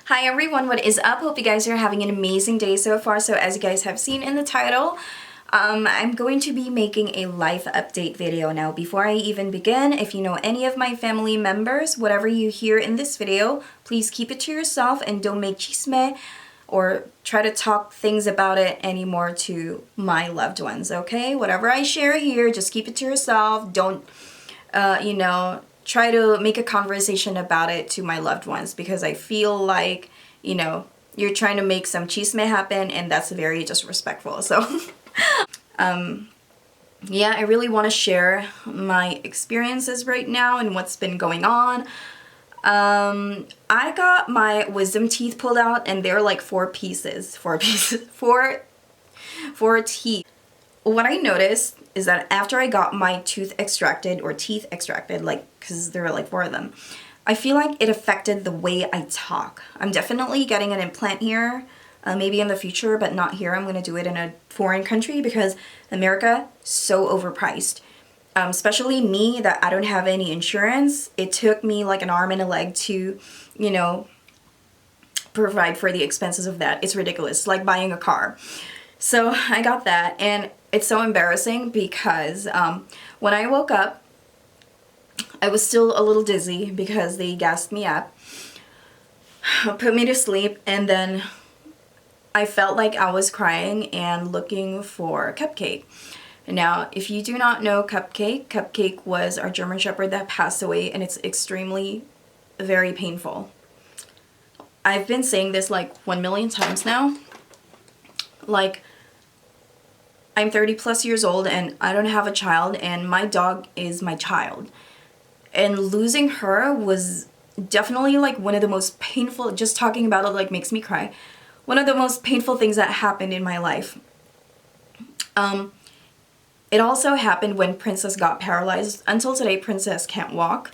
Hi everyone, what is up? Hope you guys are having an amazing day so far. So as you guys have seen in the title, I'm going to be making a life update video. Now before I even begin, if you know any of my family members, whatever you hear in this video, please keep it to yourself and don't make chisme or try to talk things about it anymore to my loved ones, okay? Whatever I share here, just keep it to yourself. Don't, try to make a conversation about it to my loved ones because I feel like, you're trying to make some chisme happen and that's very disrespectful. So, yeah, I really want to share my experiences right now and what's been going on. I got my wisdom teeth pulled out and they're like four teeth. What I noticed is that after I got my teeth extracted, like, because there are like four of them, I feel like it affected the way I talk. I'm definitely getting an implant here, maybe in the future, but not here. I'm going to do it in a foreign country because America, so overpriced. Especially me, that I don't have any insurance. It took me like an arm and a leg to, provide for the expenses of that. It's ridiculous. It's like buying a car. So I got that, and it's so embarrassing because when I woke up, I was still a little dizzy because they gassed me up, put me to sleep, and then I felt like I was crying and looking for Cupcake. Now, if you do not know Cupcake was our German Shepherd that passed away, and it's extremely, very painful. I've been saying this like 1 million times now. Like, I'm 30 plus years old and I don't have a child, and my dog is my child. And losing her was definitely like one of the most painful, just talking about it like makes me cry. One of the most painful things that happened in my life. It also happened when Princess got paralyzed. Until today, Princess can't walk.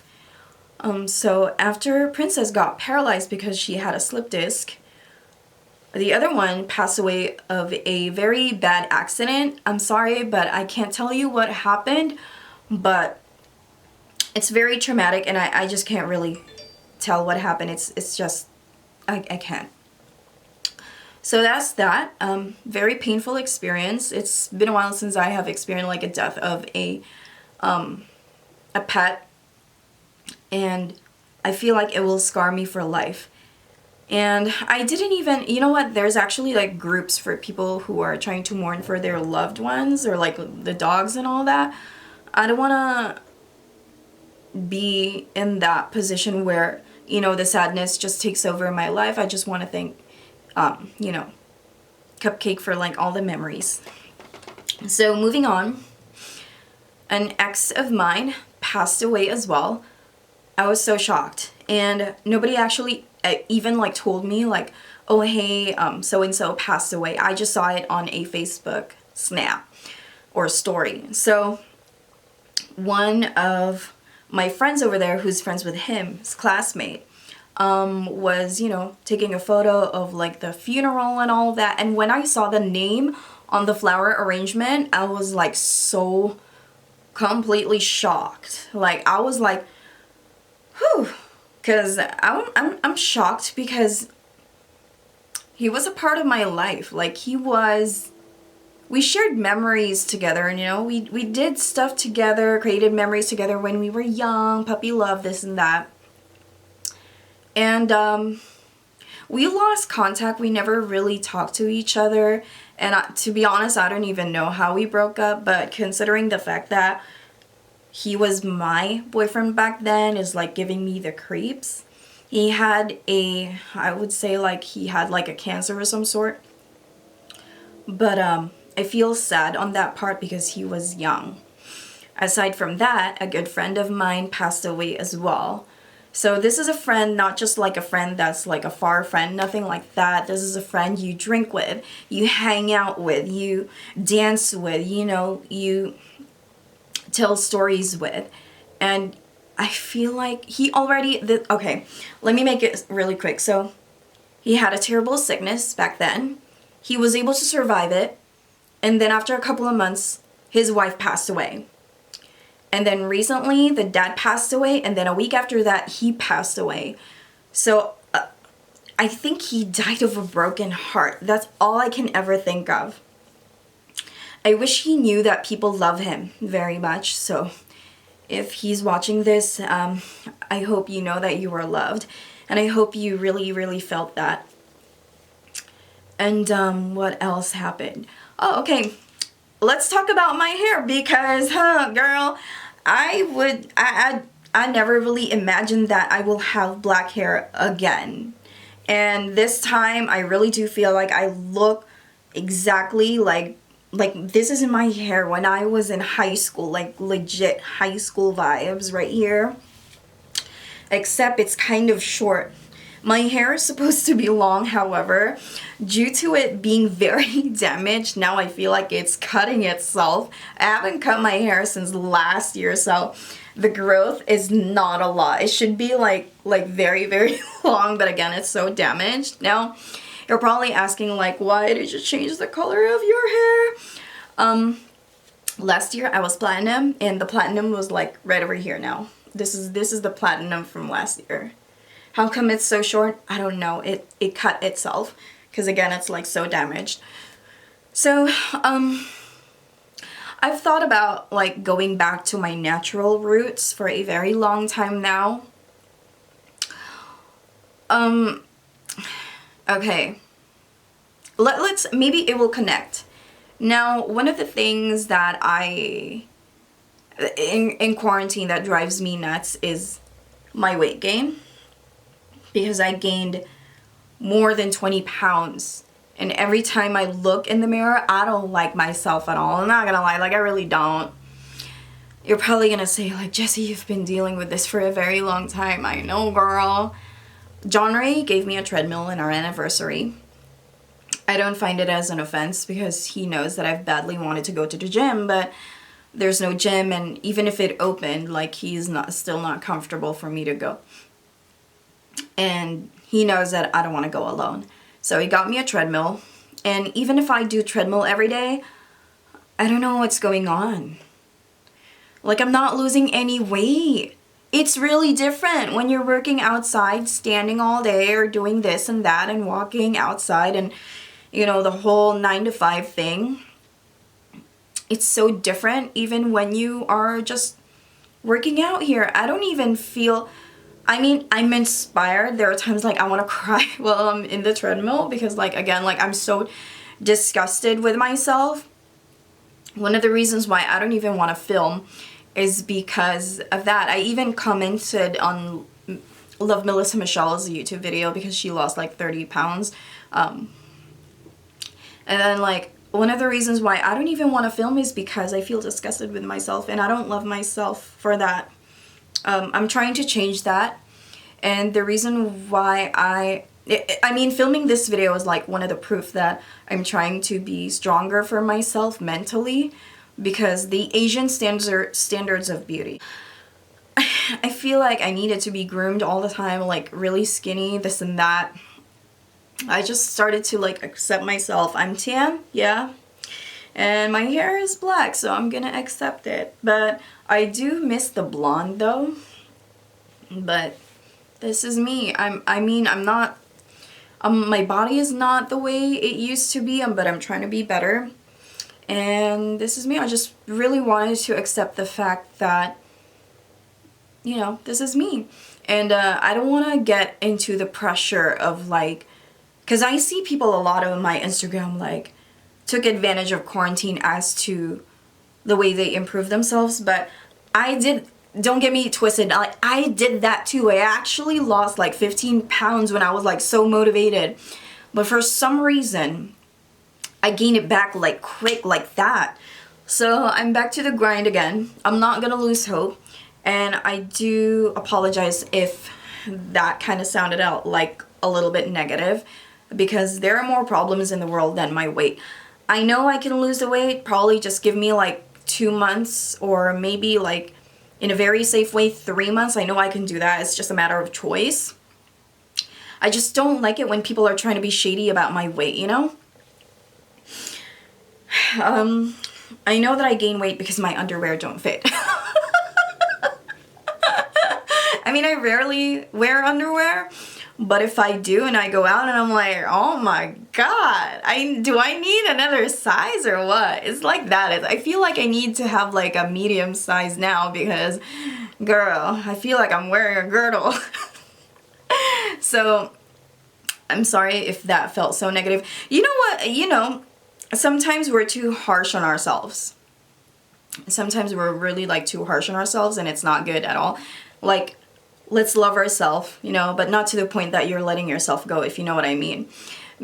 So after Princess got paralyzed because she had a slip disc, the other one passed away of a very bad accident. I'm sorry, but I can't tell you what happened, but it's very traumatic and I just can't really tell what happened. It's just, I can't. So that's that. Very painful experience. It's been a while since I have experienced like a death of a pet, and I feel like it will scar me for life. And I didn't even, you know what, there's actually like groups for people who are trying to mourn for their loved ones or like the dogs and all that. I don't want to be in that position where, the sadness just takes over my life. I just want to thank, Cupcake for like all the memories. So moving on, an ex of mine passed away as well. I was so shocked, and nobody actually even like told me like, oh hey, so-and-so passed away. I just saw it on a Facebook snap or story. So one of my friends over there who's friends with him, his classmate, was, taking a photo of like the funeral and all that. And when I saw the name on the flower arrangement, I was like so completely shocked. Like I was like, whew. Because I'm shocked because he was a part of my life. Like we shared memories together, and we did stuff together, created memories together when we were young, puppy love, this and that. And we lost contact. We never really talked to each other. And to be honest, I don't even know how we broke up, but considering the fact that he was my boyfriend back then is like giving me the creeps. He had I would say like he had like a cancer of some sort. But I feel sad on that part because he was young. Aside from that, a good friend of mine passed away as well. So this is a friend, not just like a friend that's like a far friend, nothing like that. This is a friend you drink with, you hang out with, you dance with, you tell stories with. And I feel like he already okay, let me make it really quick. So he had a terrible sickness back then. He was able to survive it, and then after a couple of months his wife passed away, and then recently the dad passed away, and then a week after that he passed away. So I think he died of a broken heart. That's all I can ever think of. I wish he knew that people love him very much. So if he's watching this, I hope you know that you are loved. And I hope you really, really felt that. And what else happened? Oh, okay. Let's talk about my hair because, girl, I never really imagined that I will have black hair again. And this time, I really do feel like I look exactly like this is my hair when I was in high school, like legit high school vibes right here. Except it's kind of short. My hair is supposed to be long, however, due to it being very damaged, now I feel like it's cutting itself. I haven't cut my hair since last year, so the growth is not a lot. It should be like very, very long, but again, it's so damaged. Now, you're probably asking like, why did you change the color of your hair? Last year I was platinum, and the platinum was like right over here now. This is the platinum from last year. How come it's so short? I don't know. It cut itself because again, it's like so damaged. So, I've thought about like going back to my natural roots for a very long time now. Okay. Let's maybe it will connect. Now, one of the things that in quarantine that drives me nuts is my weight gain. Because I gained more than 20 pounds. And every time I look in the mirror, I don't like myself at all. I'm not gonna lie, like I really don't. You're probably gonna say like, Jessie, you've been dealing with this for a very long time. I know, girl. John Ray gave me a treadmill in our anniversary. I don't find it as an offense because he knows that I've badly wanted to go to the gym, but there's no gym, and even if it opened, like he's still not comfortable for me to go. And he knows that I don't want to go alone. So he got me a treadmill. And even if I do treadmill every day, I don't know what's going on. Like I'm not losing any weight. It's really different when you're working outside, standing all day or doing this and that and walking outside and, you know, the whole 9 to 5 thing. It's so different even when you are just working out here. I don't even feel... I mean, I'm inspired. There are times like I want to cry while I'm in the treadmill because like, again, like I'm so disgusted with myself. One of the reasons why I don't even want to film is because of that. I even commented on Love Melissa Michelle's YouTube video because she lost like 30 pounds. And then like one of the reasons why I don't even want to film is because I feel disgusted with myself and I don't love myself for that. I'm trying to change that, and the reason why I mean, filming this video is like one of the proof that I'm trying to be stronger for myself mentally, because the Asian standards of beauty. I feel like I needed to be groomed all the time, like really skinny, this and that. I just started to like accept myself. I'm tan, yeah. And my hair is black, so I'm gonna accept it. But I do miss the blonde though. But this is me. I'm not, my body is not the way it used to be, but I'm trying to be better. And this is me. I just really wanted to accept the fact that, you know, this is me. And I don't want to get into the pressure of like, because I see people a lot on my Instagram like, took advantage of quarantine as to the way they improve themselves, but I did, don't get me twisted, like I did that too. I actually lost like 15 pounds when I was like so motivated, but for some reason I gained it back like quick like that. So I'm back to the grind again. I'm not gonna lose hope, and I do apologize if that kind of sounded out like a little bit negative, because there are more problems in the world than my weight. I know I can lose the weight, probably just give me like 2 months, or maybe like in a very safe way 3 months. I know I can do that. It's just a matter of choice. I just don't like it when people are trying to be shady about my weight, you know? I know that I gain weight because my underwear don't fit. I mean, I rarely wear underwear, But if I do and I go out and I'm like, oh my god, do I need another size or what? It's like that. I feel like I need to have like a medium size now because, girl, I feel like I'm wearing a girdle. So I'm sorry if that felt so negative. You know what? You know, sometimes we're too harsh on ourselves. Sometimes we're really like too harsh on ourselves and it's not good at all. Like, let's love ourselves, you know, but not to the point that you're letting yourself go, if you know what I mean.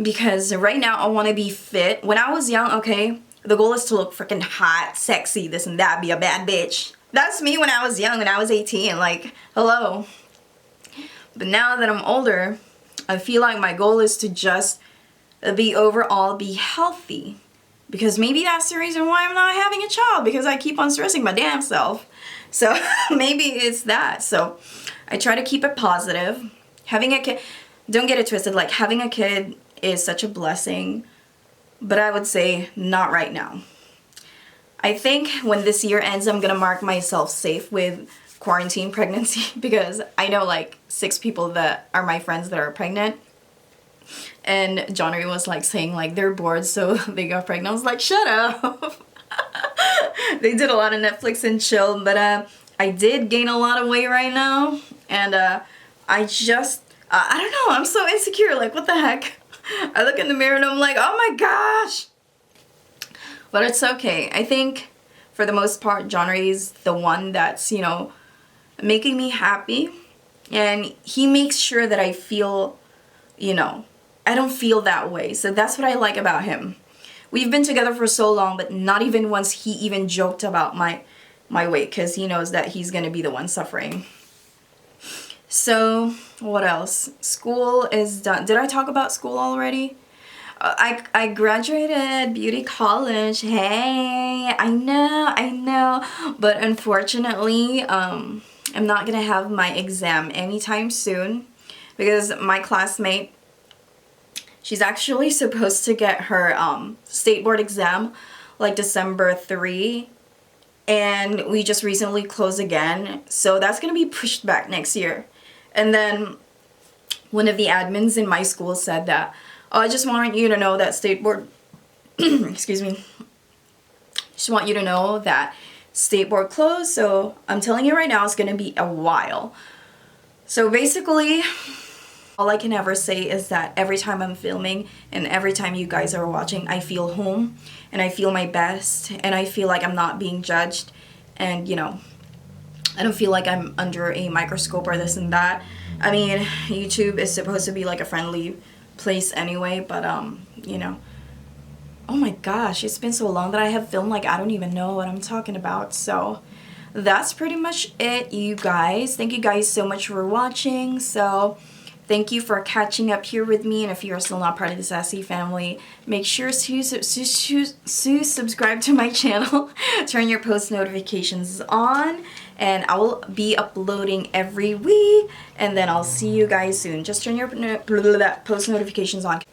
Because right now I want to be fit. When I was young, okay, the goal is to look freaking hot, sexy, this and that, be a bad bitch. That's me when I was young, when I was 18, like, hello. But now that I'm older, I feel like my goal is to just be overall be healthy. Because maybe that's the reason why I'm not having a child, because I keep on stressing my damn self. So maybe it's that. So I try to keep it positive. Having a kid, don't get it twisted, like having a kid is such a blessing, but I would say not right now. I think when this year ends, I'm gonna mark myself safe with quarantine pregnancy because I know like 6 people that are my friends that are pregnant. And Johnny was like saying like they're bored so they got pregnant. I was like, shut up. They did a lot of Netflix and chill, but I did gain a lot of weight right now. And I just, I don't know, I'm so insecure, like what the heck? I look in the mirror and I'm like, oh my gosh. But it's okay. I think for the most part, Johnny's the one that's, you know, making me happy. And he makes sure that I feel, you know, I don't feel that way. So that's what I like about him. We've been together for so long, but not even once he even joked about my weight because he knows that he's going to be the one suffering. So what else? School is done. Did I talk about school already? I graduated beauty college. Hey, I know. But unfortunately, I'm not going to have my exam anytime soon because my classmate, she's actually supposed to get her state board exam like December 3, and we just recently closed again, so that's gonna be pushed back next year. And then one of the admins in my school said that, oh, I just want you to know that state board excuse me, just want you to know that state board closed, so I'm telling you right now it's gonna be a while. So basically all I can ever say is that every time I'm filming and every time you guys are watching, I feel home and I feel my best and I feel like I'm not being judged and, you know, I don't feel like I'm under a microscope or this and that. I mean, YouTube is supposed to be like a friendly place anyway, but, you know, oh my gosh, it's been so long that I have filmed like I don't even know what I'm talking about. So that's pretty much it, you guys. Thank you guys so much for watching. So thank you for catching up here with me, and if you're still not part of the Sassy family, make sure to subscribe to my channel, turn your post notifications on, and I will be uploading every week, and then I'll see you guys soon. Just turn your post notifications on.